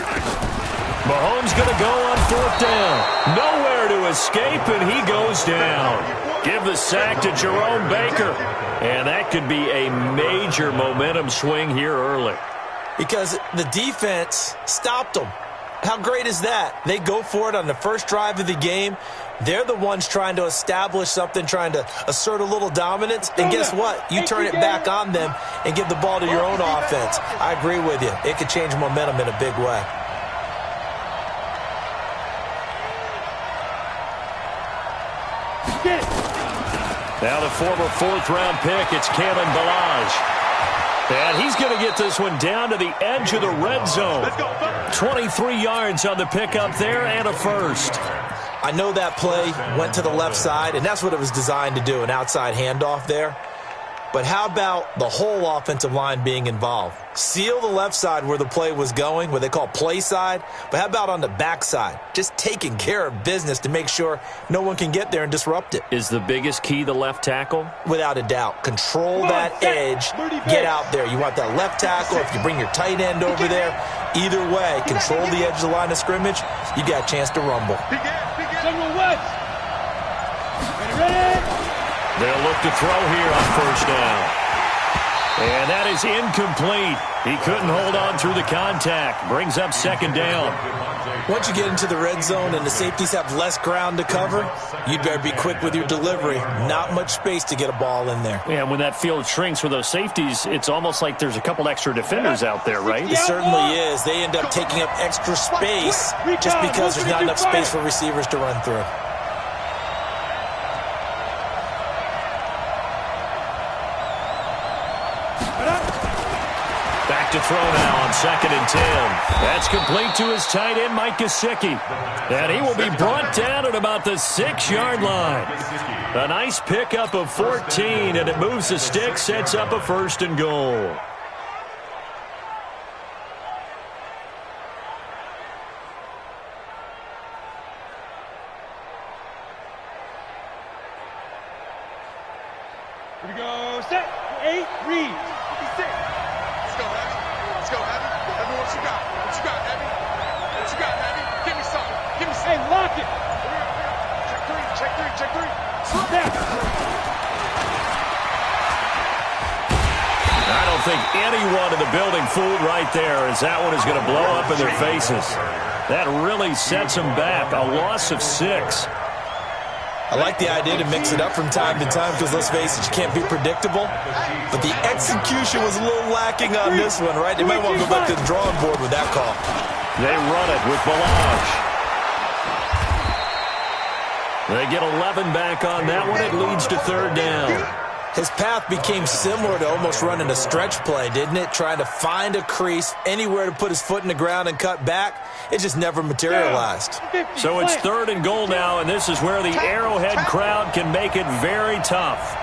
Mahomes going to go on 4th down. Nowhere to escape, and he goes down. Give the sack to Jerome Baker. And that could be a major momentum swing here early. Because the defense stopped them. How great is that? They go for it on the first drive of the game. They're the ones trying to establish something, trying to assert a little dominance. And guess what? You turn it back on them and give the ball to your own offense. I agree with you. It could change momentum in a big way. Now the former 4th-round pick, it's Kalen Ballage. And he's going to get this one down to the edge of the red zone. 23 yards on the pickup there and a first. I know that play went to the left side, and that's what it was designed to do, an outside handoff there. But how about the whole offensive line being involved? Seal the left side where the play was going, what they call play side. But how about on the back side? Just taking care of business to make sure no one can get there and disrupt it. Is the biggest key the left tackle? Without a doubt. Control that edge. Get out there. You want that left tackle. If you bring your tight end over there, either way, control the edge of the line of scrimmage, you got a chance to rumble. They'll look to throw here on 1st down. And that is incomplete. He couldn't hold on through the contact. Brings up 2nd down. Once you get into the red zone and the safeties have less ground to cover, you'd better be quick with your delivery. Not much space to get a ball in there. Yeah, when that field shrinks with those safeties, it's almost like there's a couple extra defenders out there, right? It certainly is. They end up taking up extra space just because there's not enough space for receivers to run through. To throw now on 2nd and 10. That's complete to his tight end, Mike Gesicki. And he will be brought down at about the 6-yard line. A nice pickup of 14, and it moves the stick, sets up a 1st and goal. Here we go. Set. 8, read. 56. Let's go, Abby. Abby, what you got? What you got, Abby? What you got, Abby? Give me something. Give me something. Hey, lock it. Check three. Slow down. I don't think anyone in the building fooled right there, as that one is going to blow up in their faces. That really sets them back. A loss of 6. I like the idea to mix it up from time to time because, let's face it, you can't be predictable. But the execution was a little lacking on this one, right? They might want to go back to the drawing board with that call. They run it with Ballage. They get 11 back on that one. It leads to 3rd down. His path became similar to almost running a stretch play, didn't it? Trying to find a crease, anywhere to put his foot in the ground and cut back. It just never materialized. So it's 3rd and goal now, and this is where the Arrowhead crowd can make it very tough.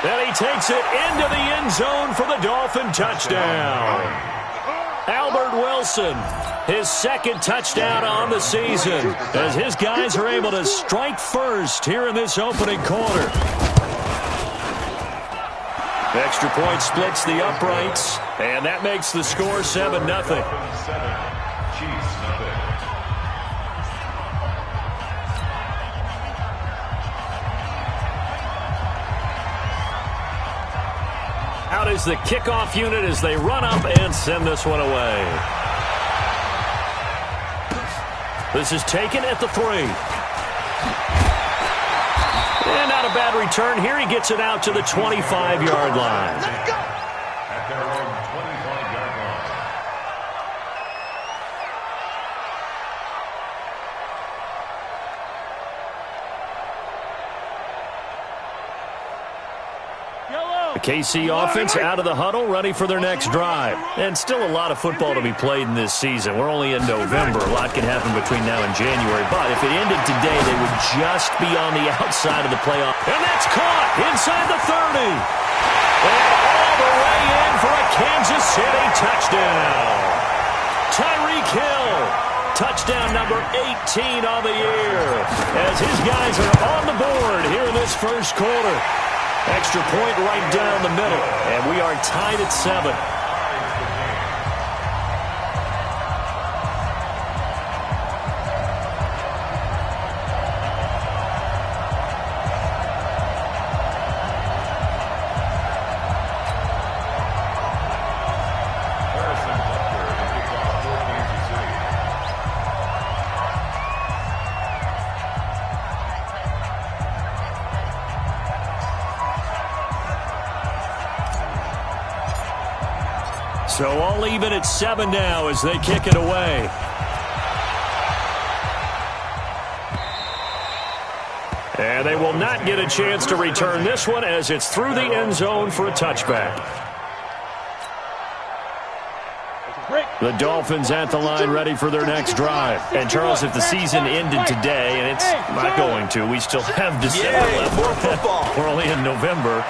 Then he takes it into the end zone for the Dolphin touchdown. Albert Wilson, his 2nd touchdown on the season, as his guys are able to strike first here in this opening quarter. Extra point splits the uprights, and that makes the score 7-0. Out is the kickoff unit as they run up and send this one away. This is taken at the 3. And not a bad return here. He gets it out to the 25-yard line. Let's go. At their own 25-yard line. The KC offense out of the huddle, ready for their next drive. And still a lot of football to be played in this season. We're only in November. A lot can happen between now and January. But if it ended today, they would just be on the outside of the playoff. And that's caught inside the 30. And all the way in for a Kansas City touchdown. Tyreek Hill, touchdown number 18 on the year, as his guys are on the board here in this first quarter. Extra point right down the middle, and we are tied at 7. So all even at 7 now as they kick it away. And they will not get a chance to return this one as it's through the end zone for a touchback. The Dolphins at the line ready for their next drive. And, Charles, if the season ended today, and it's not going to, we still have December left. More football. We're only in November.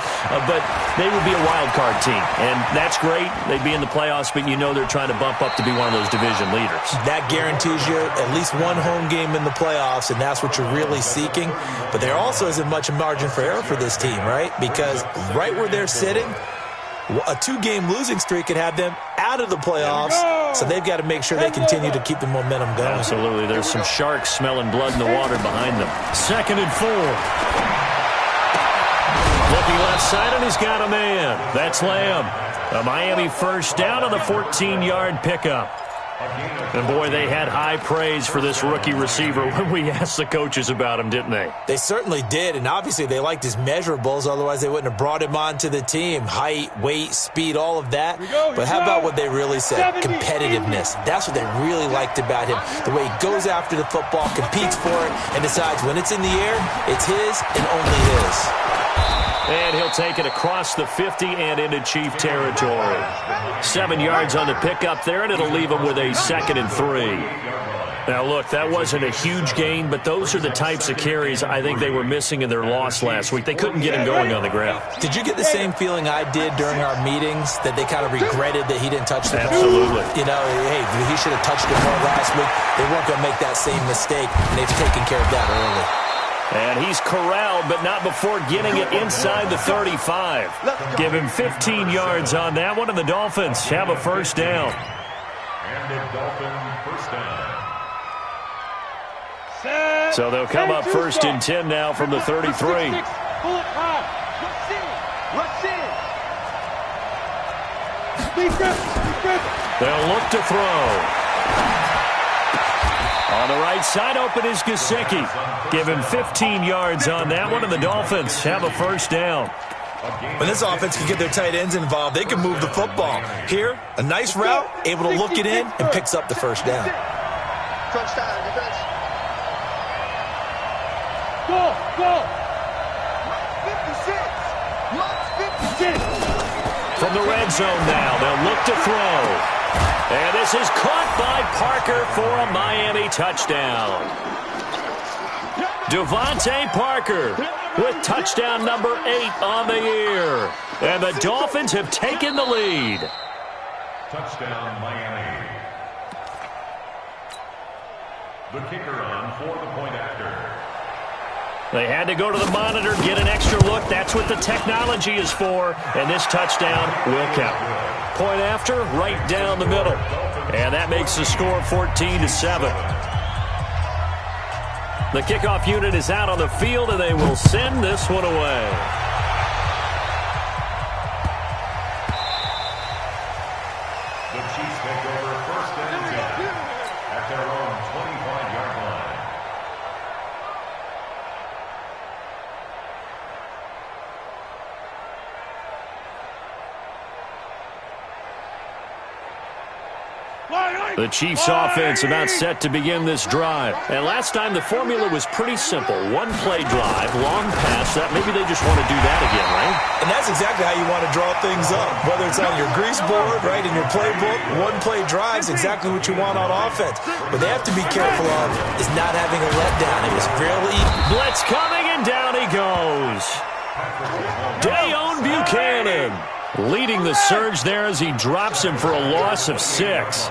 But they would be a wild card team. And that's great. They'd be in the playoffs, but you know they're trying to bump up to be one of those division leaders. That guarantees you at least one home game in the playoffs, and that's what you're really seeking. But there also isn't much margin for error for this team, right? Because right where they're sitting, a 2-game losing streak could have them out of the playoffs, so they've got to make sure they continue to keep the momentum going. Absolutely. There's some sharks smelling blood in the water behind them. 2nd and 4. Looking left side, and he's got a man. That's Lamb. A Miami first down on the 14-yard pickup. And, boy, they had high praise for this rookie receiver when we asked the coaches about him, didn't they? They certainly did, and obviously they liked his measurables. Otherwise, they wouldn't have brought him onto the team. Height, weight, speed, all of that. But how about what they really said? Competitiveness. That's what they really liked about him. The way he goes after the football, competes for it, and decides when it's in the air, it's his and only his. And he'll take it across the 50 and into Chief territory. 7 yards on the pickup there, and it'll leave him with a 2nd and 3. Now, look, that wasn't a huge gain, but those are the types of carries I think they were missing in their loss last week. They couldn't get him going on the ground. Did you get the same feeling I did during our meetings, that they kind of regretted that he didn't touch the ball? Absolutely. You know, hey, he should have touched it more last week. They weren't going to make that same mistake, and they've taken care of that early. And he's corralled, but not before getting it inside the 35. Give him 15 yards on that one, and the Dolphins have a first down. And the Dolphins first down. So they'll come up 1st and 10 now from the 33. Pull it high. Rush in. They'll look to throw. On the right side, open is Gesicki. Give him 15 yards on that one, and the Dolphins have a first down. When this offense can get their tight ends involved, they can move the football. Here, a nice route, able to look it in, and picks up the first down. Touchdown, defense. Go. 56. 56. From the red zone now, they'll look to throw. And this is caught by Parker for a Miami touchdown. Devontae Parker with touchdown number 8 on the year. And the Dolphins have taken the lead. Touchdown, Miami. The kicker on for the point after. They had to go to the monitor, get an extra look. That's what the technology is for. And this touchdown will count. Point after, right down the middle. And that makes the score 14-7. The kickoff unit is out on the field, and they will send this one away. The Chiefs take over 1st and 10 at their own 25-yard line. The Chiefs offense about set to begin this drive. And last time the formula was pretty simple. One-play drive, long pass. That maybe they just want to do that again, right? And that's exactly how you want to draw things up. Whether it's on your grease board, right, in your playbook, one-play drive is exactly what you want on offense. What they have to be careful of is not having a letdown. It was really... Blitz coming, and down he goes. Dayon Buchanan leading the surge there as he drops him for a loss of 6.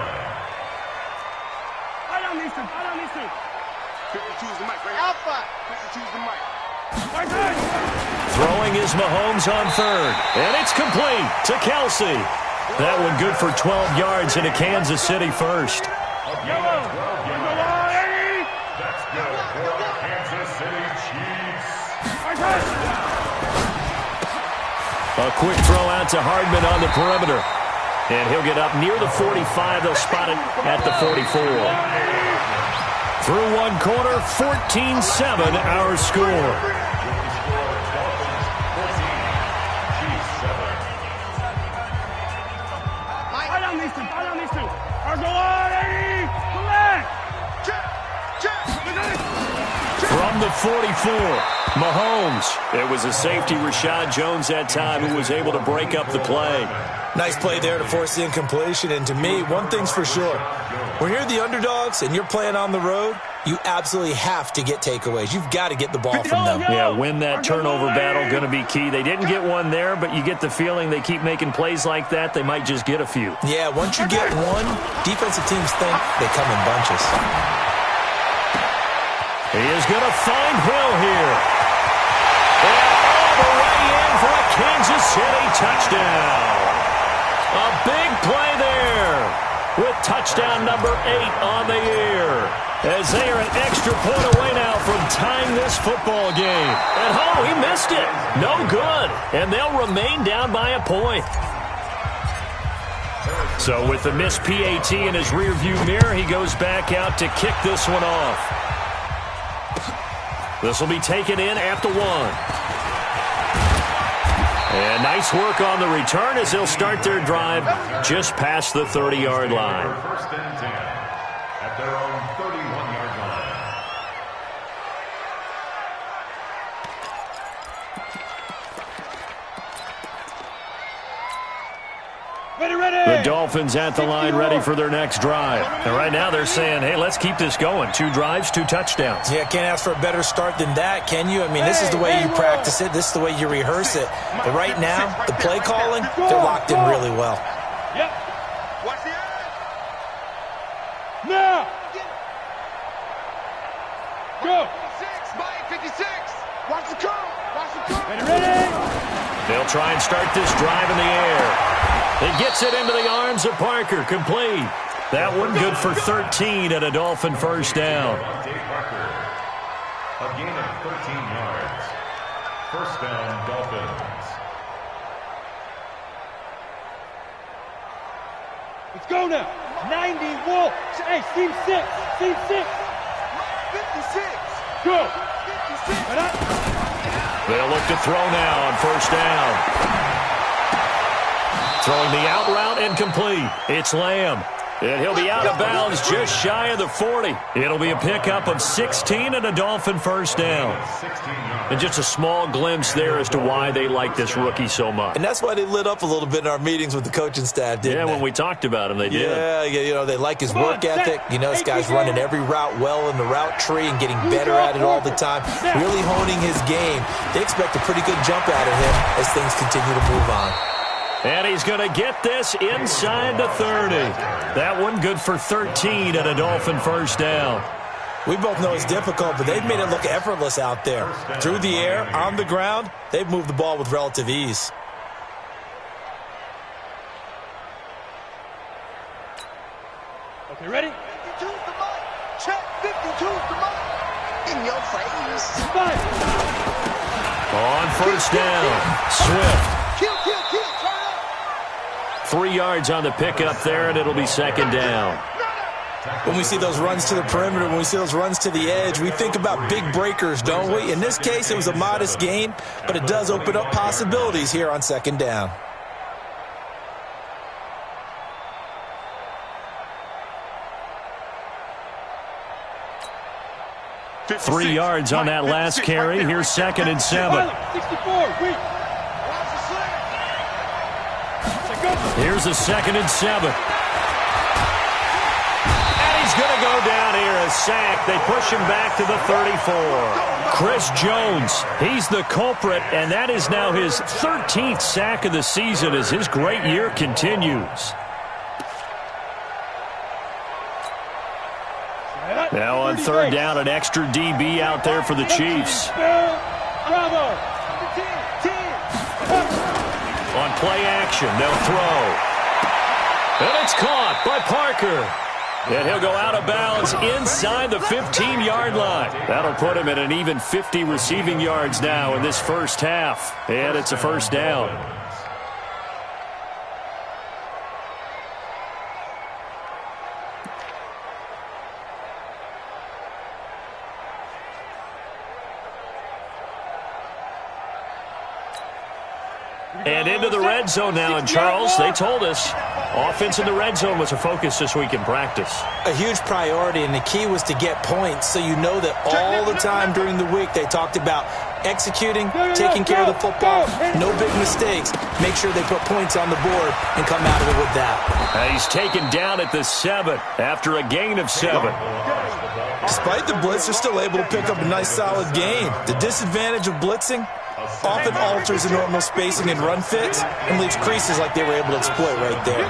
Throwing is Mahomes on 3rd. And it's complete to Kelsey. That one good for 12 yards into Kansas City first. That's good for the Kansas City Chiefs. A quick throw out to Hardman on the perimeter. And he'll get up near the 45. They'll spot it at the 44. Through one quarter, 14-7 our score. at 44. Mahomes. It was a safety, Rashad Jones, that time, who was able to break up the play. Nice play there to force the incompletion. And to me, one thing's for sure. When you're the underdogs and you're playing on the road, you absolutely have to get takeaways. You've got to get the ball from them. Yeah, win that turnover battle, going to be key. They didn't get one there, but you get the feeling they keep making plays like that, they might just get a few. Yeah, once you get one, defensive teams think they come in bunches. He is going to find Hill here. And all the way in for a Kansas City touchdown. A big play there with touchdown number 8 on the year. As they are an extra point away now from tying this football game. And he missed it. No good. And they'll remain down by a point. So with the missed PAT in his rearview mirror, he goes back out to kick this one off. This will be taken in at the 1. And nice work on the return as they'll start their drive just past the 30-yard line. First and 10 at their own 31-yard line. The Dolphins at the line ready for their next drive. And right now they're saying, hey, let's keep this going. 2 drives, 2 touchdowns. Yeah, can't ask for a better start than that, can you? I mean, this is the way you practice it. This is the way you rehearse it. But right now, the play calling, they're locked in really well. Yep. Watch the edge. Now. Go. 56, Mike, 56. Watch the curl. Watch the curl. Ready? They'll try and start this drive in the air. It gets it into the arms of Parker. Complete. That one good for 13 and a Dolphin first down. Parker. A gain of 13 yards. First down, Dolphins. Let's go now. 90 Wolf. Hey, Steve 6. Steve 6. 56. Go. 56. They'll look to throw now on first down. Throwing the out route incomplete. It's Lamb. And he'll be out of bounds just shy of the 40. It'll be a pickup of 16 and a Dolphin first down. And just a small glimpse there as to why they like this rookie so much. And that's why they lit up a little bit in our meetings with the coaching staff, didn't they? When we talked about him, they did. Yeah, you know, they like his work ethic. You know, this guy's running every route well in the route tree and getting better at it all the time, really honing his game. They expect a pretty good jump out of him as things continue to move on. And he's going to get this inside the 30. That one good for 13 and a Dolphin first down. We both know it's difficult, but they've made it look effortless out there. Through the air, on the ground, they've moved the ball with relative ease. Okay, ready? 52's the mic. Check. 52's the mic. In your face. On first down, Swift. Kill, kill, kill. 3 yards on the pickup there, and it'll be second down. When we see those runs to the perimeter, when we see those runs to the edge, we think about big breakers, don't we? In this case, it was a modest gain, but it does open up possibilities here on second down. Three yards on that last carry. Here's second and 7. 64, wait. Here's a second and 7. And he's going to go down here, a sack. They push him back to the 34. Chris Jones, he's the culprit, and that is now his 13th sack of the season as his great year continues. Now on third down, an extra DB out there for the Chiefs. Bravo. On play action, they'll throw. And it's caught by Parker. And he'll go out of bounds inside the 15-yard line. That'll put him at an even 50 receiving yards now in this first half. And it's a first down. And into the red zone now, and Charles, they told us Offense in the red zone was a focus this week in practice. A huge priority, and the key was to get points, so you know that all the time during the week they talked about executing, taking care of the football, no big mistakes. Make sure they put points on the board and come out of it with that. He's taken down at the 7 after a gain of 7. Despite the blitz, they're still able to pick up a nice solid gain. The disadvantage of blitzing often alters the normal spacing and run fits and leaves creases like they were able to exploit right there.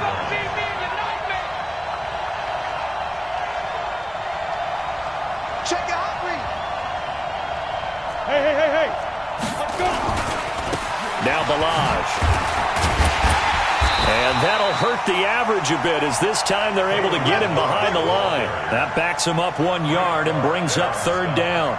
Check it out, Reed. Hey. Let's go. Now Balaj. And that'll hurt the average a bit as this time they're able to get him behind the line. That backs him up 1 yard and brings up 3rd down.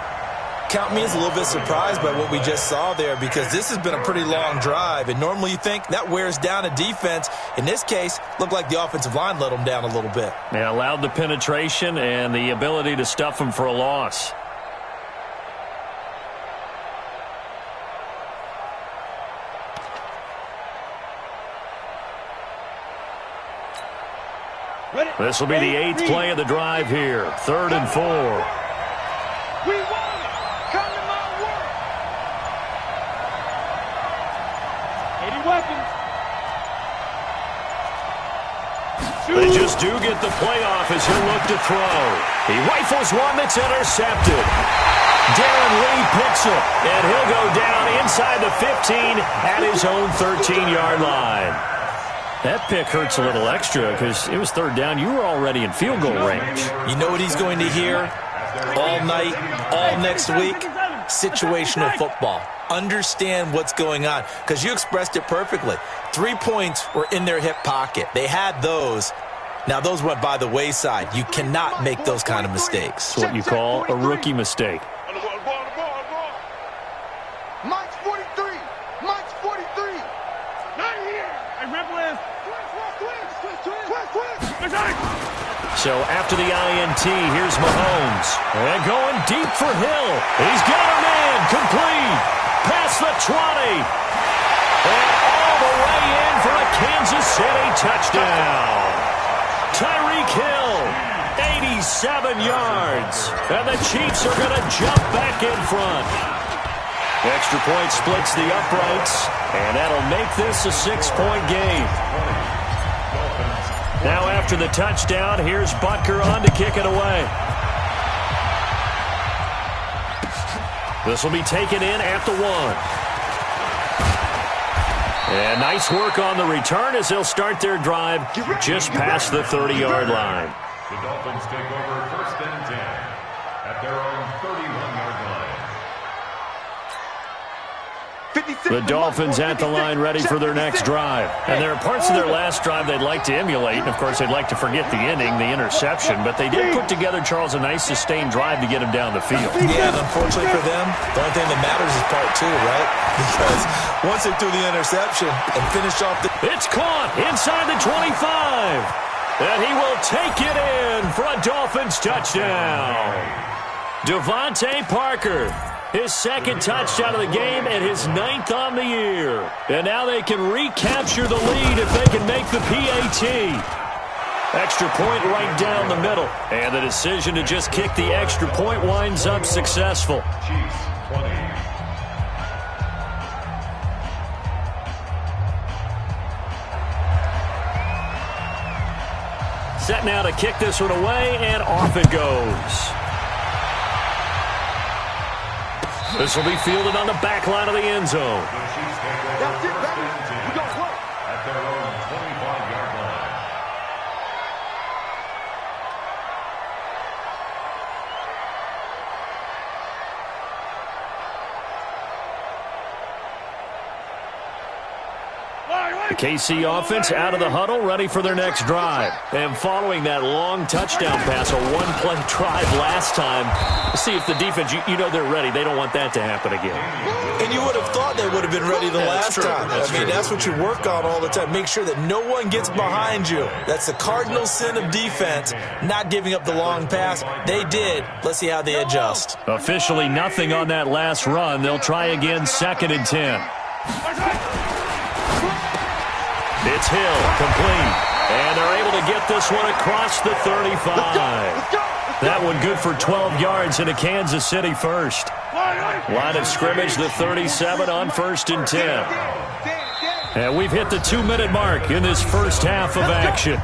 Count me as a little bit surprised by what we just saw there, because this has been a pretty long drive, and normally you think that wears down a defense. In this case, looked like the offensive line let them down a little bit. They allowed the penetration and the ability to stuff him for a loss. This will be the 8th play of the drive here. 3rd and 4. We won it. Come to my work. 80 weapons. They just do get the playoff as he'll look to throw. He rifles one that's intercepted. Darren Lee picks it, and he'll go down inside the 15 at his own 13-yard line. That pick hurts a little extra because it was 3rd down. You were already in field goal range. You know what he's going to hear all night, all next week? Situational football. Understand what's going on, because you expressed it perfectly. 3 points were in their hip pocket. They had those. Now, those went by the wayside. You cannot make those kind of mistakes. It's what you call a rookie mistake. Mike's 43. Mike's 43. Not here. Hey, Rebel is. So after the INT, here's Mahomes. And going deep for Hill. He's got a man complete. Past the 20. And all the way in for a Kansas City touchdown. Tyreek Hill, 87 yards. And the Chiefs are going to jump back in front. Extra point splits the uprights. And that'll make this a 6-point game. Now after the touchdown, here's Butker on to kick it away. This will be taken in at the 1. And nice work on the return as they'll start their drive just past the 30-yard line. The Dolphins take over 1st and 10 at their own 31-yard line. The Dolphins at the line ready for their next drive. And there are parts of their last drive they'd like to emulate. And, of course, they'd like to forget the inning, the interception. But they did put together, Charles, a nice sustained drive to get him down the field. Yeah, and unfortunately for them, the only thing that matters is part 2, right? Because once they threw the interception and finished off the... It's caught inside the 25. And he will take it in for a Dolphins touchdown. Devontae Parker. His 2nd touchdown of the game and his 9th on the year. And now they can recapture the lead if they can make the PAT. Extra point right down the middle. And the decision to just kick the extra point winds up successful. Chiefs 20. Set now to kick this one away, and off it goes. This will be fielded on the back line of the end zone. The Chiefs take over 1st and 10 at their own 25-yard line. The KC offense out of the huddle, ready for their next drive. And following that long touchdown pass, a one-play drive last time, see if the defense, you know they're ready. They don't want that to happen again. And you would have thought they would have been ready the last time. That's what you work on all the time. Make sure that no one gets behind you. That's the cardinal sin of defense, not giving up the long pass. They did. Let's see how they adjust. Officially nothing on that last run. They'll try again, 2nd and 10. It's Hill, complete. And they're able to get this one across the 35. That one good for 12 yards into Kansas City first. Line of scrimmage, the 37 on 1st and 10. And we've hit the 2-minute mark in this first half of action.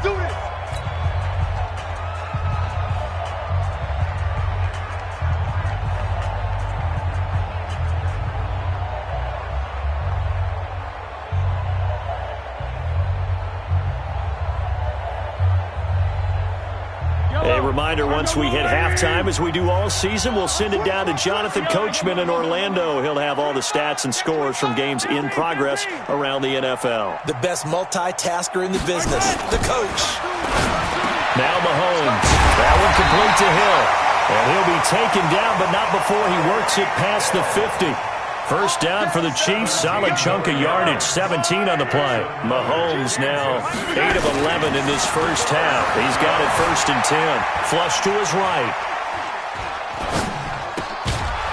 A reminder, once we hit halftime, as we do all season, we'll send it down to Jonathan Coachman in Orlando. He'll have all the stats and scores from games in progress around the NFL. The best multitasker in the business, the coach. Now Mahomes. That one complete to Hill. And he'll be taken down, but not before he works it past the 50. First down for the Chiefs. Solid chunk of yardage. 17 on the play. Mahomes now 8 of 11 in this first half. He's got it 1st and 10. Flush to his right.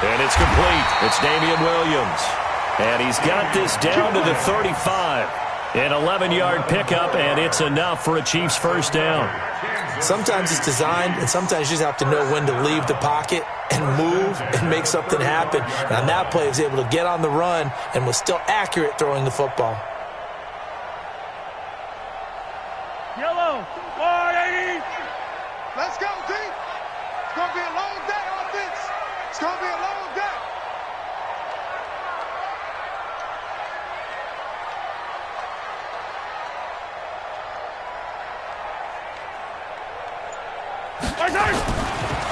And it's complete. It's Damian Williams. And he's got this down to the 35. An 11-yard pickup, and it's enough for a Chiefs first down. Sometimes it's designed, and sometimes you just have to know when to leave the pocket and move and make something happen. And on that play, he was able to get on the run and was still accurate throwing the football. Yellow, 180. Let's go, D. It's going to be a long day, offense. It's going to be a long day.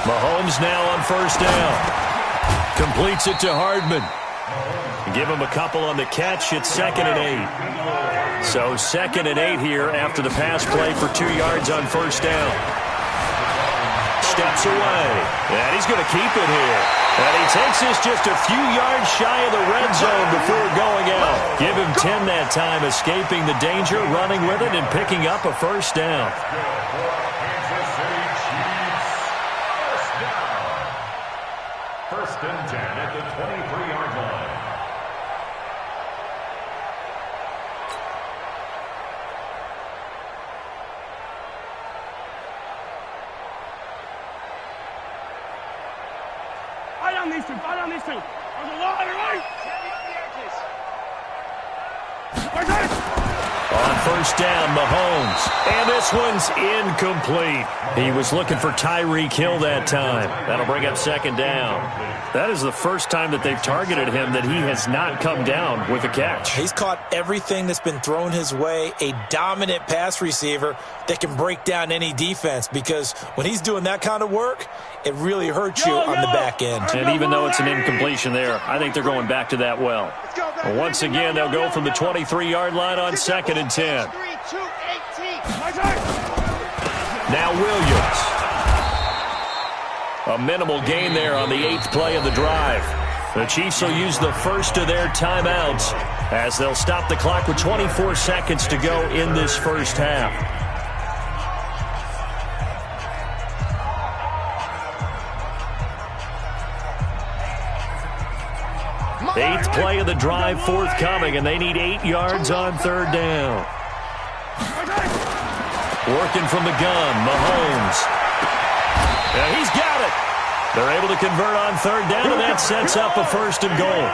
Mahomes now on first down. Completes it to Hardman. Give him a couple on the catch. It's 2nd and 8. So 2nd and 8 here after the pass play for 2 yards on first down. Steps away. And he's going to keep it here. And he takes this just a few yards shy of the red zone before going out. Give him 10 that time, escaping the danger, running with it, and picking up a first down. First and 10 at the 23-yard line. Fight on these two. Fight on these two. On the line, right? On first down, Mahomes. And this one's incomplete. He was looking for Tyreek Hill that time. That'll bring up 2nd down. That is the first time that they've targeted him that he has not come down with a catch. He's caught everything that's been thrown his way. A dominant pass receiver that can break down any defense, because when he's doing that kind of work, it really hurts you on the back end. And even though it's an incompletion there, I think they're going back to that well. Once again, they'll go from the 23-yard line on 2nd and 10. Now Williams. A minimal gain there on the 8th play of the drive. The Chiefs will use the first of their timeouts as they'll stop the clock with 24 seconds to go in this first half. Eighth play of the drive forthcoming, and they need 8 yards on 3rd down. Working from the gun, Mahomes. Yeah, he's got it. They're able to convert on 3rd down, and that sets up a 1st and goal.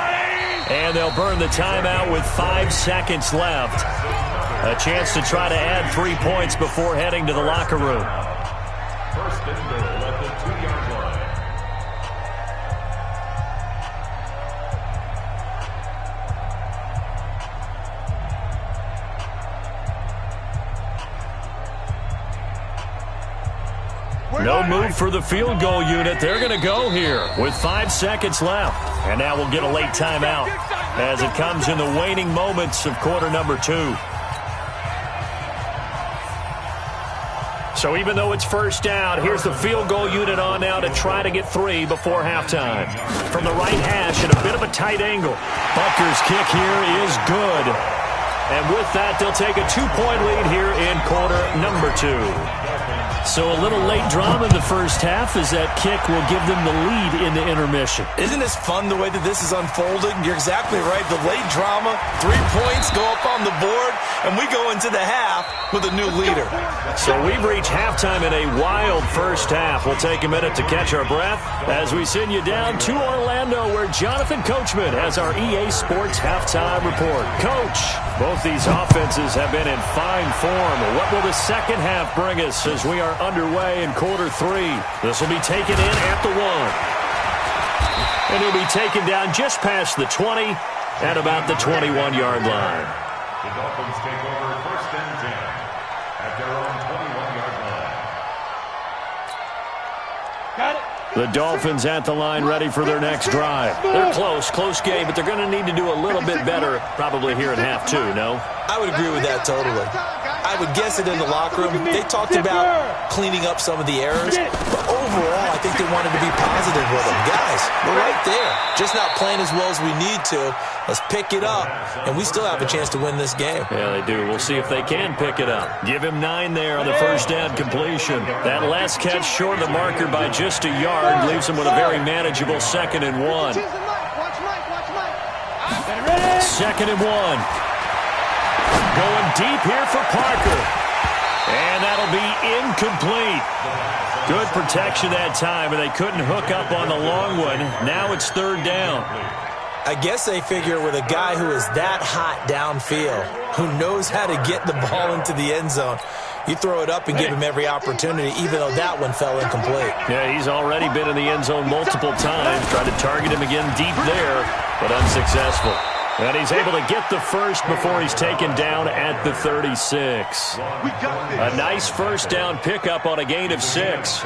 And they'll burn the timeout with 5 seconds left. A chance to try to add 3 points before heading to the locker room. 1st and goal at the 2-yard line. No move for the field goal unit. They're going to go here with 5 seconds left. And now we'll get a late timeout as it comes in the waning moments of quarter number 2. So even though it's first down, here's the field goal unit on now to try to get 3 before halftime. From the right hash at a bit of a tight angle. Butker's kick here is good. And with that, they'll take a 2-point lead here in quarter number 2. So a little late drama in the first half as that kick will give them the lead in the intermission. Isn't this fun the way that this is unfolding? You're exactly right. The late drama, 3 points go up on the board, and we go into the half with a new leader. So we've reached halftime in a wild first half. We'll take a minute to catch our breath as we send you down to Orlando where Jonathan Coachman has our EA Sports halftime report. Coach, both these offenses have been in fine form. What will the second half bring us as we are underway in quarter 3? This will be taken in at the 1. And he'll be taken down just past the 20 at about the 21-yard line. The Dolphins take over first and 10 at their own 21-yard line. Got it. The Dolphins at the line ready for their next drive. They're close game, but they're going to need to do a little bit better probably here in half 2, no? I would agree with that totally. I would guess it in the locker room. They talked about cleaning up some of the errors, but overall, I think they wanted to be positive with them. Guys, we're right there. Just not playing as well as we need to. Let's pick it up, and we still have a chance to win this game. Yeah, they do. We'll see if they can pick it up. Give him 9 there on the first down completion. That last catch short of the marker by just a yard leaves him with a very manageable 2nd and 1. Watch Mike. 2nd and 1. Going deep here for Parker. And that'll be incomplete. Good protection that time, and they couldn't hook up on the long one. Now it's 3rd down. I guess they figure with a guy who is that hot downfield, who knows how to get the ball into the end zone, you throw it up and give him every opportunity, even though that one fell incomplete. Yeah, he's already been in the end zone multiple times. Tried to target him again deep there, but unsuccessful. And he's able to get the first before he's taken down at the 36. A nice first down pickup on a gain of 6.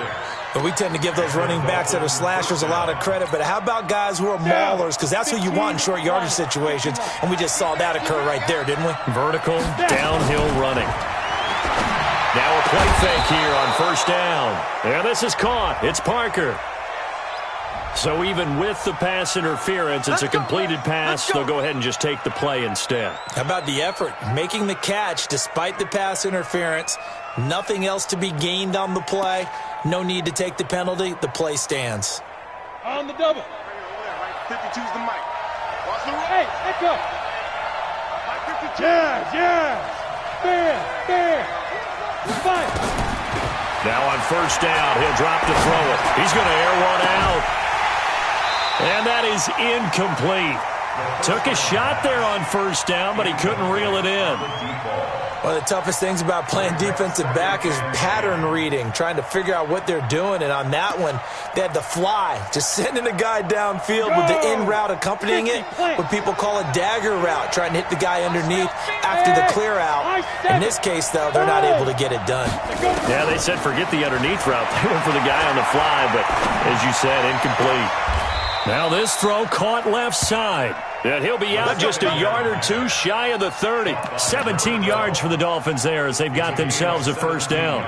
And we tend to give those running backs that are slashers a lot of credit, but how about guys who are maulers? Because that's who you want in short yardage situations, and we just saw that occur right there, didn't we? Vertical, downhill running. Now a play fake here on first down. And this is caught. It's Parker. So even with the pass interference, it's a completed pass. They'll go ahead and just take the play instead. How about the effort? Making the catch despite the pass interference. Nothing else to be gained on the play. No need to take the penalty. The play stands. On the double. 52's the mic. Watch the right. Hey, let's go. Yes. Fair. Fine. Now on first down, he'll drop to throw it. He's going to air one out. And that is incomplete. Took a shot there on first down, but he couldn't reel it in. One of the toughest things about playing defensive back is pattern reading, trying to figure out what they're doing. And on that one, they had to fly, just sending a guy downfield with the in route accompanying it, what people call a dagger route, trying to hit the guy underneath after the clear out. In this case, though, they're not able to get it done. Yeah, they said forget the underneath route. They went for the guy on the fly, but as you said, incomplete. Now this throw caught left side. And he'll be out just a yard or two shy of the 30. 17 yards for the Dolphins there as they've got themselves a first down.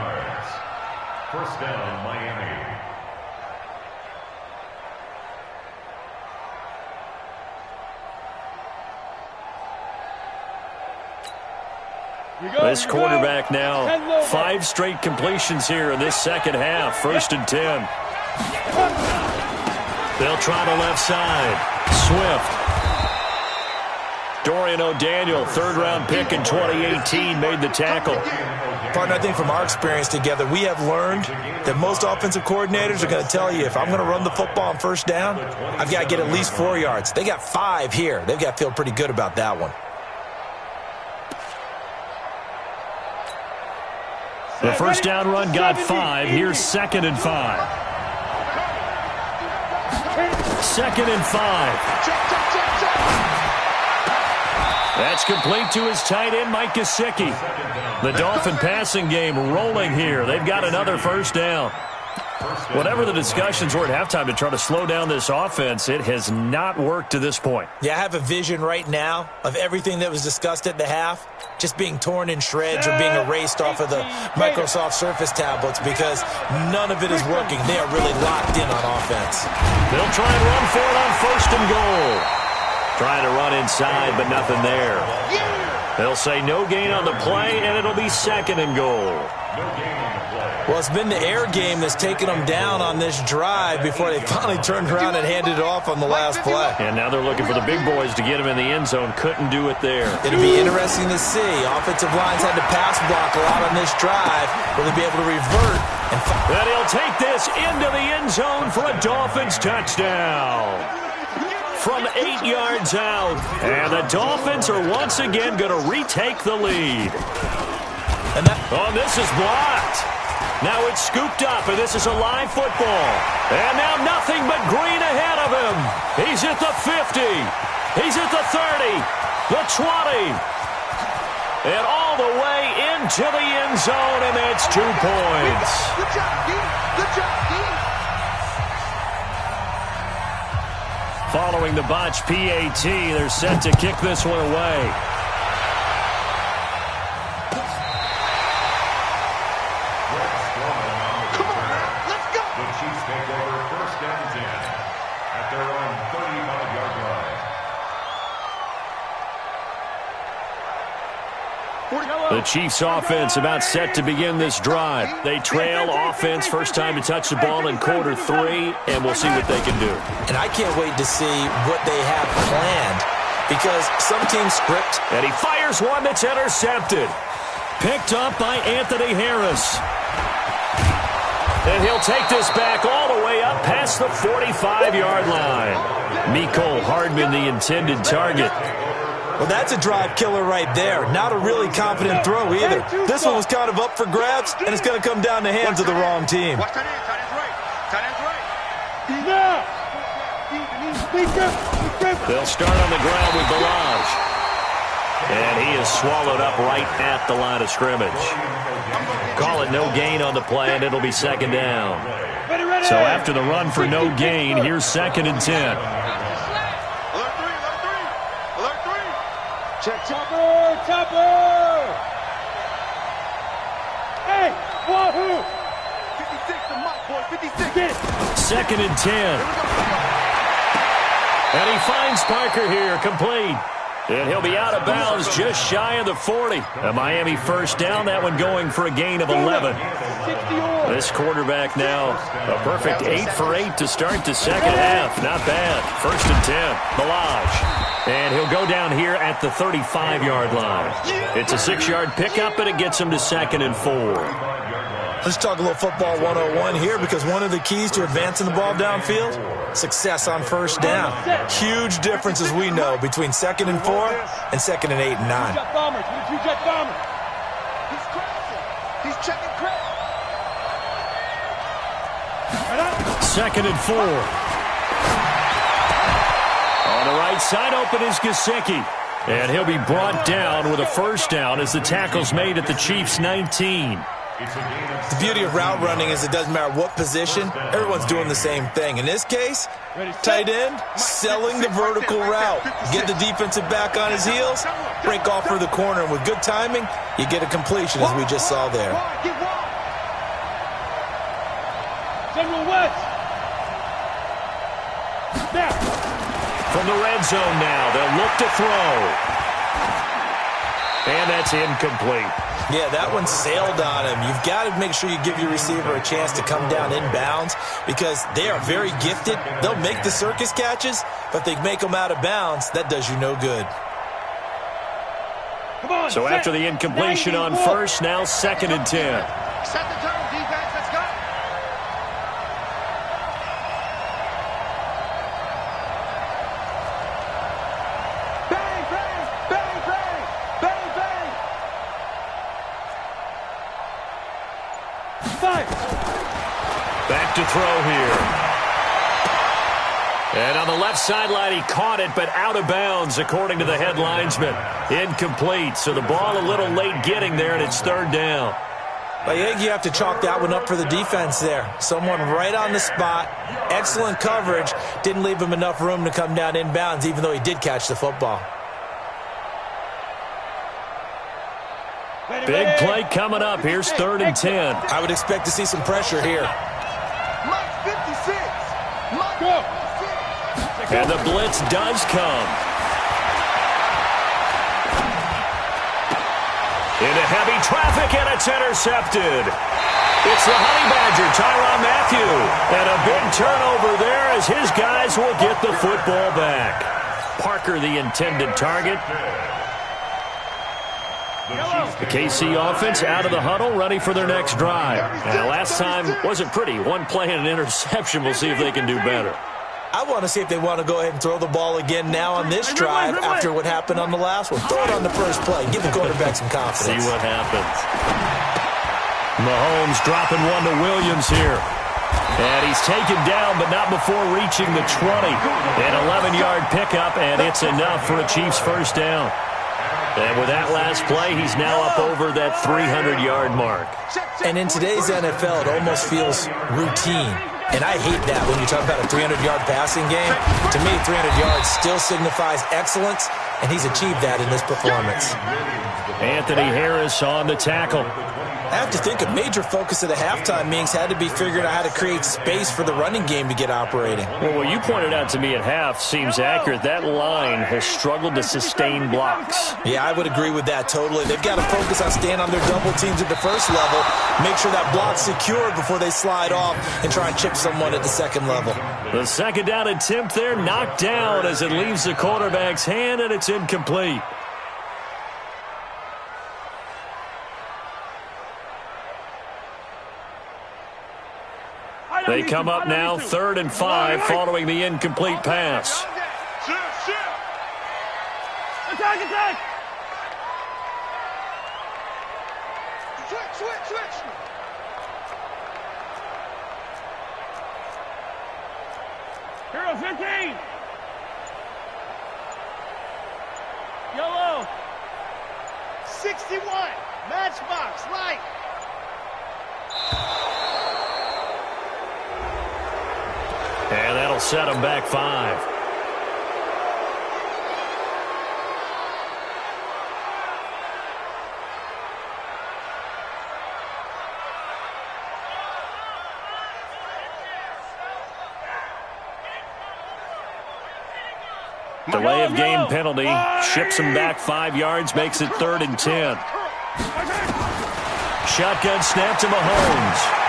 First down, Miami. This quarterback now, 5 straight completions here in this second half. 1st and 10. They'll try the left side. Swift. Dorian O'Daniel, 3rd-round pick in 2018, made the tackle. Partner, I think from our experience together, we have learned that most offensive coordinators are going to tell you, if I'm going to run the football on first down, I've got to get at least 4 yards. They got 5 here. They've got to feel pretty good about that one. The first down run got 5. Here's 2nd and 5. 2nd and 5. That's complete to his tight end, Mike Gesicki. The Dolphin passing game rolling here. They've got another first down. Whatever the discussions were at halftime to try to slow down this offense, it has not worked to this point. Yeah, I have a vision right now of everything that was discussed at the half just being torn in shreds or being erased off of the Microsoft Surface tablets because none of it is working. They are really locked in on offense. They'll try and run for it on 1st and goal. Trying to run inside, but nothing there. They'll say no gain on the play, and it'll be 2nd and goal. Well, it's been the air game that's taken them down on this drive before they finally turned around and handed it off on the last play. And now they're looking for the big boys to get him in the end zone. Couldn't do it there. It'll be interesting to see. Offensive lines had to pass block a lot on this drive. Will they be able to revert? And he'll take this into the end zone for a Dolphins touchdown. From 8 yards out. And the Dolphins are once again going to retake the lead. Oh, this is blocked. Now it's scooped up, and this is a live football. And now nothing but green ahead of him. He's at the 50. He's at the 30. The 20. And all the way into the end zone, and that's 2 points. Good job, D. Good job, D. Following the botch PAT, they're set to kick this one away. The Chiefs offense about set to begin this drive. They trail offense, first time to touch the ball in quarter 3, and we'll see what they can do. And I can't wait to see what they have planned, because some teams script. And he fires one that's intercepted. Picked up by Anthony Harris. And he'll take this back all the way up past the 45-yard line. Mecole Hardman, the intended target. Well, that's a drive killer right there. Not a really confident throw either. This one was kind of up for grabs, and it's going to come down the hands of the wrong team. Watch tight end. Tight end's right. They'll start on the ground with Balaj. And he is swallowed up right at the line of scrimmage. Call it no gain on the play, and it'll be 2nd down. So after the run for no gain, here's 2nd and 10. Check. Chopper! Hey, wahoo! 56 to Mike, boy, 56. Get it. 2nd and 10. And he finds Parker here, complete. And he'll be out of bounds just shy of the 40. A Miami first down, that one going for a gain of 11. This quarterback now, a perfect 8 for 8 to start the second half. Not bad. 1st and 10, Balaj. And he'll go down here at the 35-yard line. It's a 6-yard pickup, and it gets him to 2nd and 4. Let's talk a little football 101 here, because one of the keys to advancing the ball downfield, success on first down. Huge difference, as we know, between 2nd and 4 and 2nd and 8 and 9. He's crashing. He's checking crash. 2nd and 4. On the right side, open is Gesicki. And he'll be brought down with a first down as the tackle's made at the Chiefs' 19. The beauty of route running is it doesn't matter what position, everyone's doing the same thing. In this case, tight end, selling the vertical route. Get the defensive back on his heels, break off for the corner, and with good timing, you get a completion, as we just saw there. General West. From the red zone now, they'll look to throw. And that's incomplete. Yeah, that one sailed on him. You've got to make sure you give your receiver a chance to come down inbounds, because they are very gifted. They'll make the circus catches, but they make them out of bounds. That does you no good. So after the incompletion on first, now 2nd and 10. Set the turn, defense. Let's go. Bang, bang, bang, bang, bang, bang. Five. Back to throw here. And on the left sideline, he caught it, but out of bounds, according to the head linesman. Incomplete. So the ball a little late getting there, and it's 3rd down. I think you have to chalk that one up for the defense there. Someone right on the spot. Excellent coverage. Didn't leave him enough room to come down inbounds, even though he did catch the football. Big play coming up. Here's 3rd and 10. I would expect to see some pressure here. Mike 56. Mike 56. And the blitz does come. Into heavy traffic, and it's intercepted. It's the Honey Badger, Tyrann Mathieu. And a big turnover there as his guys will get the football back. Parker, the intended target. The KC offense out of the huddle, ready for their next drive. And last time wasn't pretty. One play and an interception. We'll see if they can do better. I want to see if they want to go ahead and throw the ball again now on this drive after what happened on the last one. Throw it on the first play. Give the quarterback some confidence. See what happens. Mahomes dropping one to Williams here. And he's taken down, but not before reaching the 20. An 11-yard pickup, and it's enough for a Chiefs first down. And with that last play, he's now up over that 300-yard mark. And in today's NFL, it almost feels routine. And I hate that when you talk about a 300-yard passing game. To me, 300 yards still signifies excellence, and he's achieved that in this performance. Anthony Harris on the tackle. I have to think a major focus of the halftime meetings had to be figuring out how to create space for the running game to get operating. Well, what you pointed out to me at half seems accurate. That line has struggled to sustain blocks. Yeah, I would agree with that totally. They've got to focus on staying on their double teams at the first level, make sure that block's secure before they slide off and try and chip someone at the second level. The second down attempt there knocked down as it leaves the quarterback's hand, and it's incomplete. They come up now 3rd and 5 following the incomplete pass. Attack, attack! Switch! Hero 15! Yellow! 61, matchbox, light. And that'll set them back 5. Delay of game penalty ships them back 5 yards, makes it 3rd and 10. Shotgun snap to Mahomes.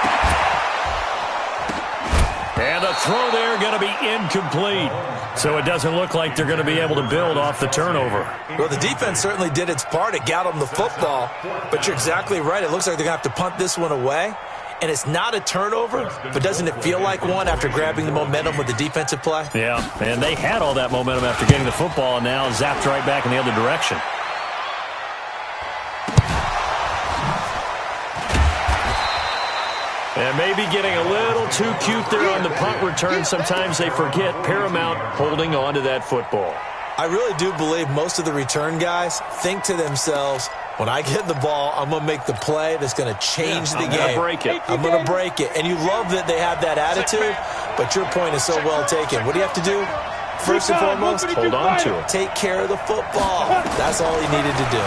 And a throw there going to be incomplete. So it doesn't look like they're going to be able to build off the turnover. Well, the defense certainly did its part. It got them the football. But you're exactly right. It looks like they're going to have to punt this one away. And it's not a turnover, but doesn't it feel like one after grabbing the momentum with the defensive play? Yeah, and they had all that momentum after getting the football and now zapped right back in the other direction. And maybe getting a little too cute there on the punt return. Sometimes they forget paramount holding on to that football. I really do believe most of the return guys think to themselves, when I get the ball, I'm going to make the play that's going to change the game. I'm going to break it. I'm going to break it. And you love that they have that attitude, but your point is so well taken. What do you have to do? First and foremost, hold on to it. Take care of the football. That's all he needed to do.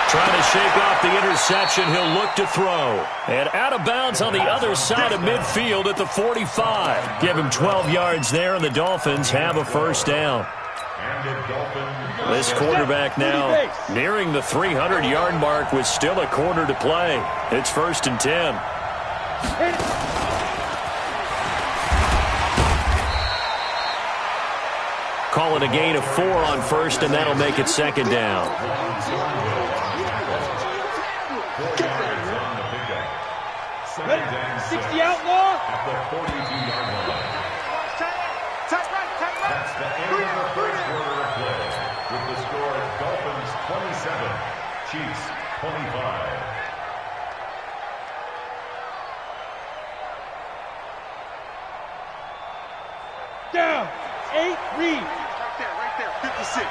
Trying to shake off the interception. He'll look to throw. And out of bounds on the other side of midfield at the 45. Give him 12 yards there, and the Dolphins have a first down. This quarterback now nearing the 300-yard mark with still a quarter to play. It's 1st and 10. Call it a gain of 4 on first, and that'll make it 2nd down. Ready? 60 outlaw. At the 42-yard line. Tight right. That's the end of the first quarter of play. With the score, Dolphins 27, Chiefs 25. Down. 8 read. Right there. 56.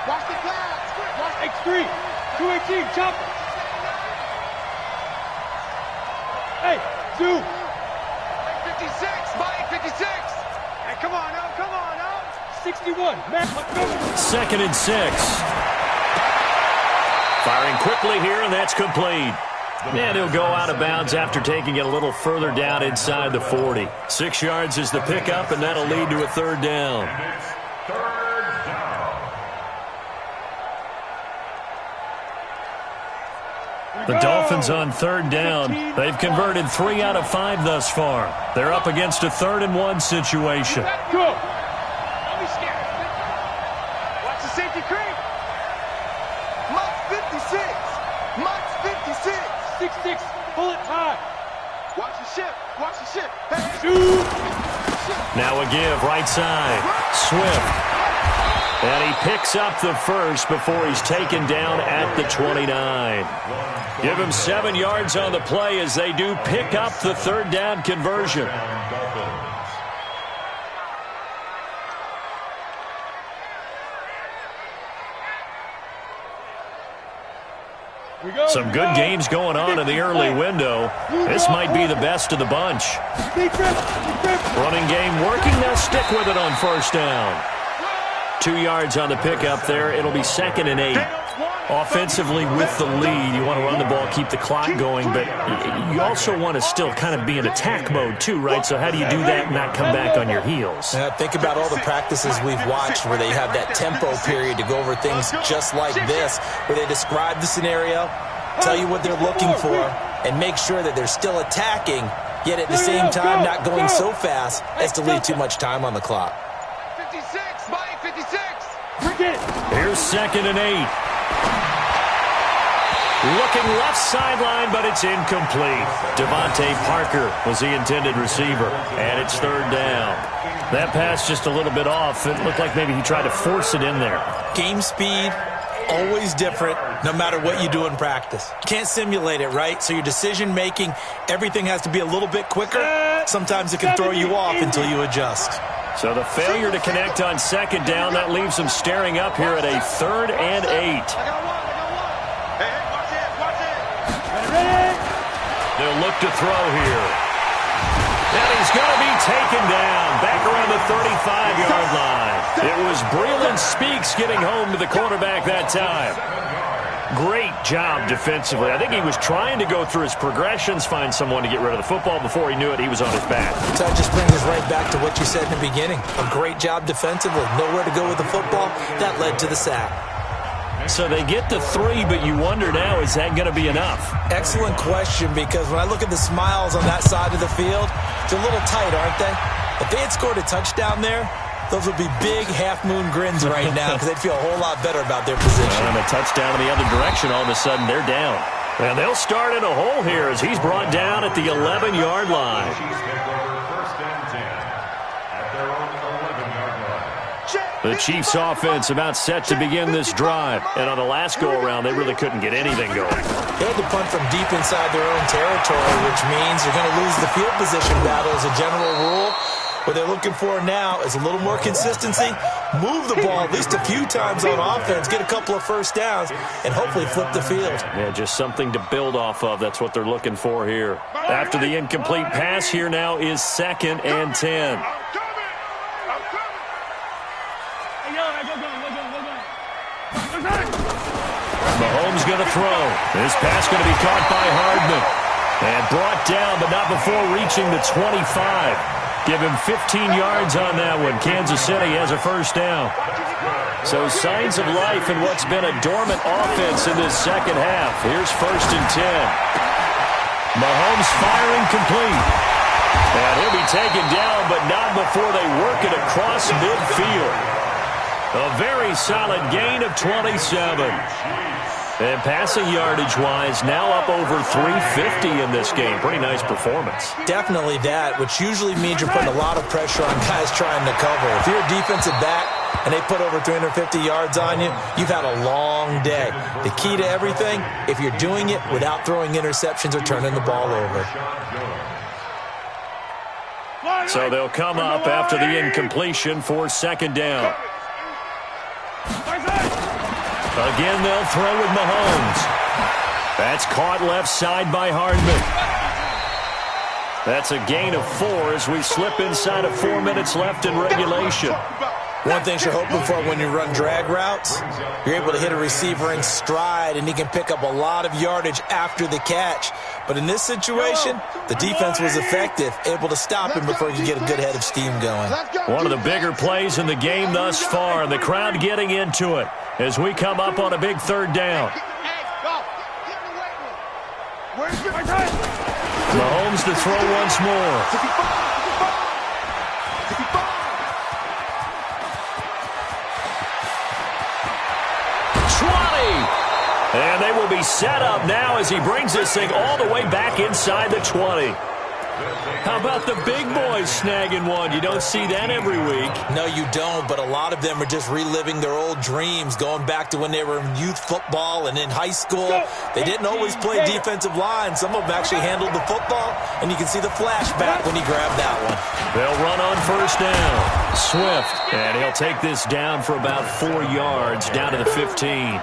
Watch the pass. Watch X3. 218. Chopper. Hey, Zoo. 56. Mike, 56. Hey, come on now. 61. Matt, let's go. 2nd and 6. Firing quickly here, and that's complete. And he'll go out of bounds after taking it a little further down inside the 40. 6 yards is the pickup, and that'll lead to a 3rd down. And it's 3rd down. The Dolphins on third down. They've converted 3 out of 5 thus far. They're up against a 3rd-and-1 situation. Go. Don't be scared. Watch the safety creep. Mike's 56. Mike's 56. 6-6. Pull it high. Watch the ship. Watch the ship. Hey. Shoot. Now a give, right side. Swift. And he picks up the first before he's taken down at the 29. Give him 7 yards on the play as they do pick up the 3rd down conversion. Some good games going on in the early window. This might be the best of the bunch. Running game working. They'll stick with it on 1st down. 2 yards on the pickup there. It'll be 2nd and 8. Offensively with the lead, you want to run the ball, keep the clock going, but you also want to still kind of be in attack mode too, right? So how do you do that and not come back on your heels? Think about all the practices we've watched where they have that tempo period to go over things just like this, where they describe the scenario, tell you what they're looking for, and make sure that they're still attacking, yet at the same time not going so fast as to leave too much time on the clock. 56. Mike, 56. Here's 2nd and 8. Looking left sideline, but it's incomplete. Devontae Parker was the intended receiver, and it's 3rd down. That pass just a little bit off. It looked like maybe he tried to force it in there. Game speed, always different, no matter what you do in practice. Can't simulate it, right? So your decision-making, everything has to be a little bit quicker. Sometimes it can throw you off until you adjust. So the failure to connect on 2nd down, that leaves them staring up here at a 3rd and 8. They'll look to throw here. And he's going to be taken down back around the 35-yard line. It was Breland Speaks getting home to the quarterback that time. Great job defensively. I think he was trying to go through his progressions, find someone to get rid of the football. Before he knew it, he was on his back. So that just brings us right back to what you said in the beginning. A great job defensively. Nowhere to go with the football. That led to the sack. So they get to 3, but you wonder now, is that going to be enough? Excellent question, because when I look at the smiles on that side of the field, they're a little tight, aren't they? If they had scored a touchdown there, those would be big half-moon grins right now because they'd feel a whole lot better about their position. And a touchdown in the other direction, all of a sudden they're down. And they'll start in a hole here as he's brought down at the 11-yard line. The Chiefs' offense about set to begin this drive. And on the last go-around, they really couldn't get anything going. They had to punt from deep inside their own territory, which means you're going to lose the field position battle as a general rule. What they're looking for now is a little more consistency, move the ball at least a few times on offense, get a couple of 1st downs, and hopefully flip the field. Yeah, just something to build off of. That's what they're looking for here. After the incomplete pass, here now is 2nd and 10. Mahomes going to throw. This pass going to be caught by Hardman. And brought down, but not before reaching the 25. Give him 15 yards on that one. Kansas City has a 1st down. So signs of life in what's been a dormant offense in this 2nd half. Here's 1st and 10. Mahomes firing complete. And he'll be taken down, but not before they work it across midfield. A very solid gain of 27. And passing yardage-wise, now up over 350 in this game. Pretty nice performance. Definitely that, which usually means you're putting a lot of pressure on guys trying to cover. If you're a defensive back and they put over 350 yards on you, you've had a long day. The key to everything, if you're doing it without throwing interceptions or turning the ball over. So they'll come up after the incompletion for 2nd down. Again, they'll throw with Mahomes. That's caught left side by Hardman. That's a gain of 4 as we slip inside of 4 minutes left in regulation. One thing you're hoping for when you run drag routes, you're able to hit a receiver in stride, and he can pick up a lot of yardage after the catch. But in this situation, the defense was effective, able to stop him before he could get a good head of steam going. One of the bigger plays in the game thus far, and the crowd getting into it as we come up on a big 3rd down. Where's your Mahomes to throw once more. 20! And they will be set up now as he brings this thing all the way back inside the 20. How about the big boys snagging one? You don't see that every week. No, you don't, but a lot of them are just reliving their old dreams, going back to when they were in youth football and in high school. They didn't always play defensive line. Some of them actually handled the football, and you can see the flashback when he grabbed that one. They'll run on first down. Swift, and he'll take this down for about 4 yards, down to the 15.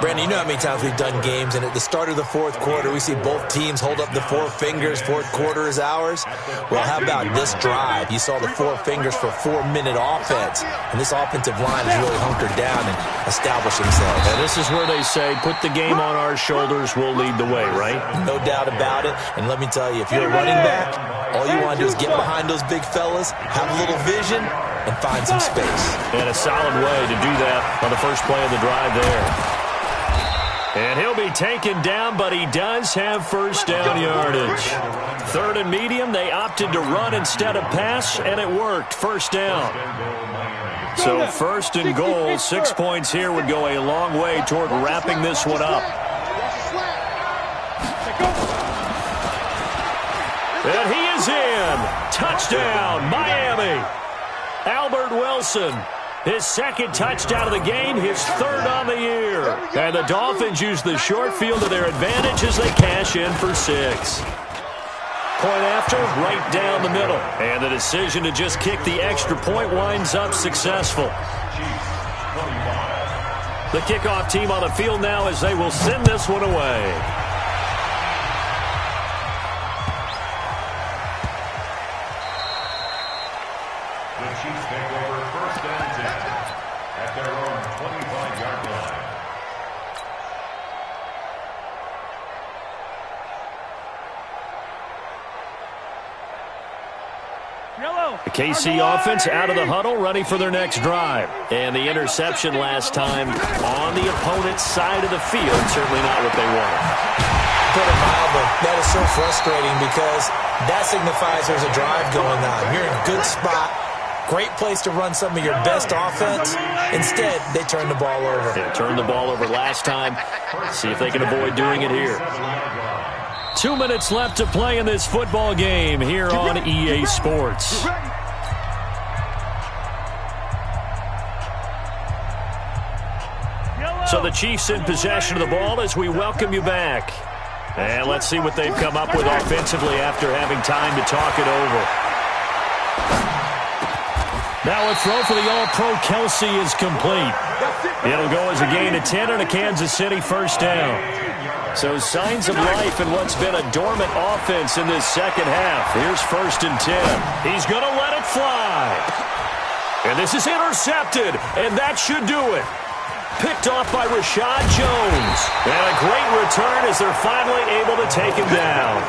Brandon, you know how many times we've done games, and at the start of the fourth quarter, we see both teams hold up the four fingers. Fourth quarter is ours. Well, how about this drive? You saw the four fingers for 4-minute offense, and this offensive line has really hunkered down and established themselves. And this is where they say, put the game on our shoulders, we'll lead the way, right? No doubt about it. And let me tell you, if you're a running back, all you want to do is get behind those big fellas, have a little vision, and find some space. And a solid way to do that on the first play of the drive there. And he'll be taken down, but he does have first down yardage. Third and medium, they opted to run instead of pass, and it worked. First down. So first and goal, 6 points here would go a long way toward wrapping this one up. And he is in. Touchdown, Miami. Albert Wilson. His second touchdown of the game, his third on the year. And the Dolphins use the short field to their advantage as they cash in for 6. Point after, right down the middle. And the decision to just kick the extra point winds up successful. The kickoff team on the field now as they will send this one away. The KC offense out of the huddle, ready for their next drive. And the interception last time on the opponent's side of the field, certainly not what they wanted. Put it mildly, that is so frustrating because that signifies there's a drive going on. You're in a good spot, great place to run some of your best offense. Instead, they turn the ball over. They turned the ball over last time. See if they can avoid doing it here. 2 minutes left to play in this football game here on EA Sports. So the Chiefs in possession of the ball as we welcome you back. And let's see what they've come up with offensively after having time to talk it over. Now a throw for the All-Pro Kelsey is complete. It'll go as a gain of 10 and a Kansas City first down. So signs of life in what's been a dormant offense in this second half. Here's first and 10. He's going to let it fly. And this is intercepted, and that should do it. Picked off by Rashad Jones. And a great return as they're finally able to take him down.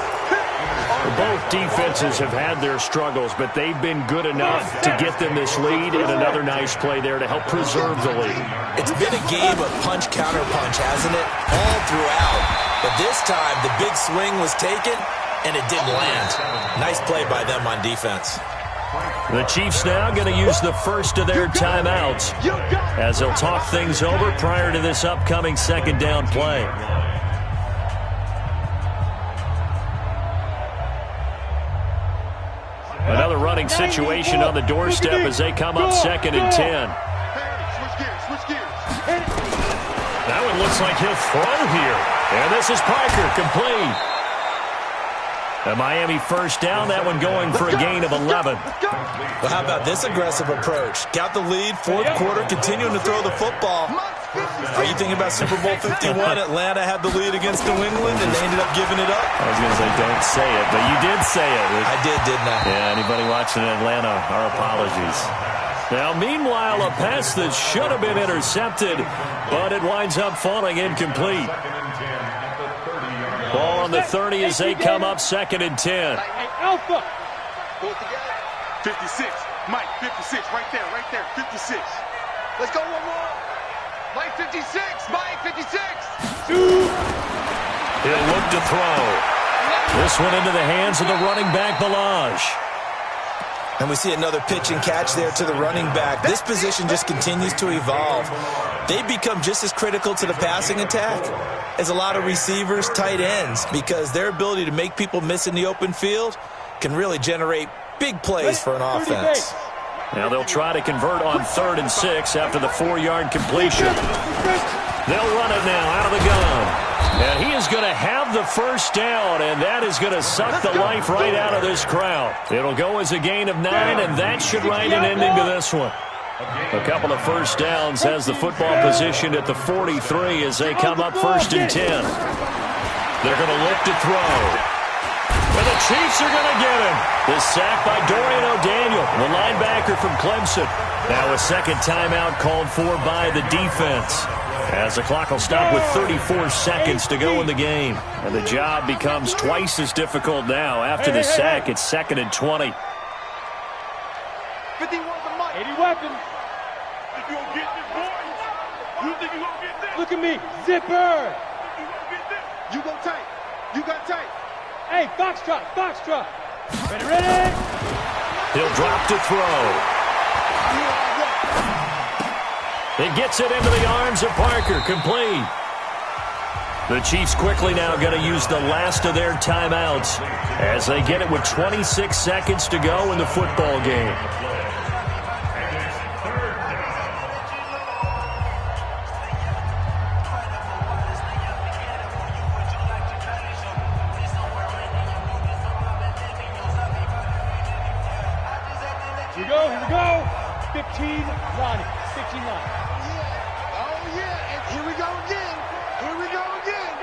Both defenses have had their struggles, but they've been good enough to get them this lead, and another nice play there to help preserve the lead. It's been a game of punch-counter-punch, hasn't it? All throughout. But this time, the big swing was taken, and it didn't land. Nice play by them on defense. The Chiefs now going to use the first of their timeouts as they'll talk things over prior to this upcoming second down play. Another running situation on the doorstep as they come up second and 10. That one looks like he'll throw here. And this is Parker, complete. A Miami first down, that one going for a gain of 11. Well, how about this aggressive approach? Got the lead, fourth quarter, continuing to throw the football. Are you thinking about Super Bowl 51? Atlanta had the lead against New England, and they ended up giving it up? I was going to say, don't say it, but you did say it. I did, didn't I? Yeah, anybody watching Atlanta, our apologies. Now, meanwhile, a pass that should have been intercepted, but it winds up falling incomplete. Ball on the 30 as they come up second and 10. Hey, Alpha. 56. Mike, 56. Right there, 56. Let's go one more. Mike, 56. Mike, 56. He'll look to throw. This one into the hands of the running back, Balaj. And we see another pitch and catch there to the running back. This position just continues to evolve. They become just as critical to the passing attack as a lot of receivers, tight ends, because their ability to make people miss in the open field can really generate big plays for an offense. Now they'll try to convert on 3rd and 6 after the 4-yard completion. They'll run it now out of the gun. And he is going to have the first down, and that is going to suck the life right out of this crowd. It'll go as a gain of 9, and that should write an ending to this one. A couple of first downs has the football positioned at the 43 as they come up 1st and 10. They're going to look to throw. And the Chiefs are going to get him. This sack by Dorian O'Daniel, the linebacker from Clemson. Now a second timeout called for by the defense, as the clock will stop with 34 seconds to go in the game. And the job becomes twice as difficult now. After the sack, it's 2nd and 20. 51 the mic. 80 weapons. Think you gonna get this, boy? You think you gonna get this? Look at me. Zipper. You gonna get this? You go tight. You got tight. Hey, Foxtrot. Foxtrot. Ready? He'll drop to throw. It gets it into the arms of Parker, complete. The Chiefs quickly now going to use the last of their timeouts as they get it with 26 seconds to go in the football game. Here we go. 15 Ronnie. 15 line. Oh, yeah. And here we go again. Here we go again.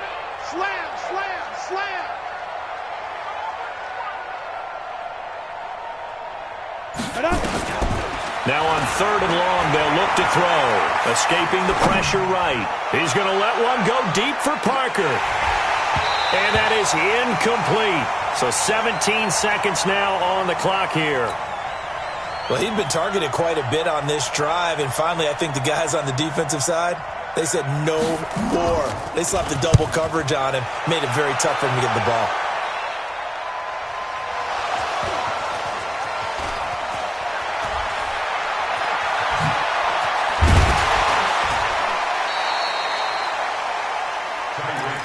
Slam, slam, slam. Now on 3rd and long, they'll look to throw. Escaping the pressure right. He's going to let one go deep for Parker. And that is incomplete. So 17 seconds now on the clock here. Well, he'd been targeted quite a bit on this drive, and finally I think the guys on the defensive side, they said no more. They slapped the double coverage on him, made it very tough for him to get the ball.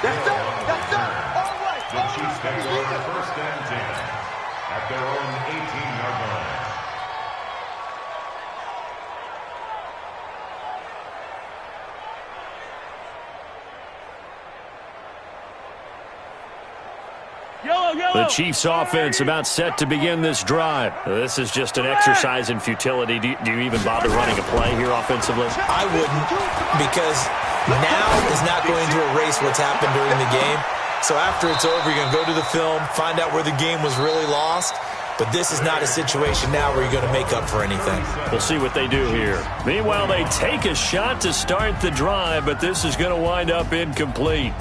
That's up. All right. The Chiefs take over 1st and 10 at their own 18-yard line. The Chiefs offense about set to begin this drive. This is just an exercise in futility. Do you even bother running a play here offensively? I wouldn't, because now is not going to erase what's happened during the game. So after it's over, you're going to go to the film, find out where the game was really lost. But this is not a situation now where you're going to make up for anything. We'll see what they do here. Meanwhile, they take a shot to start the drive, but this is going to wind up incomplete.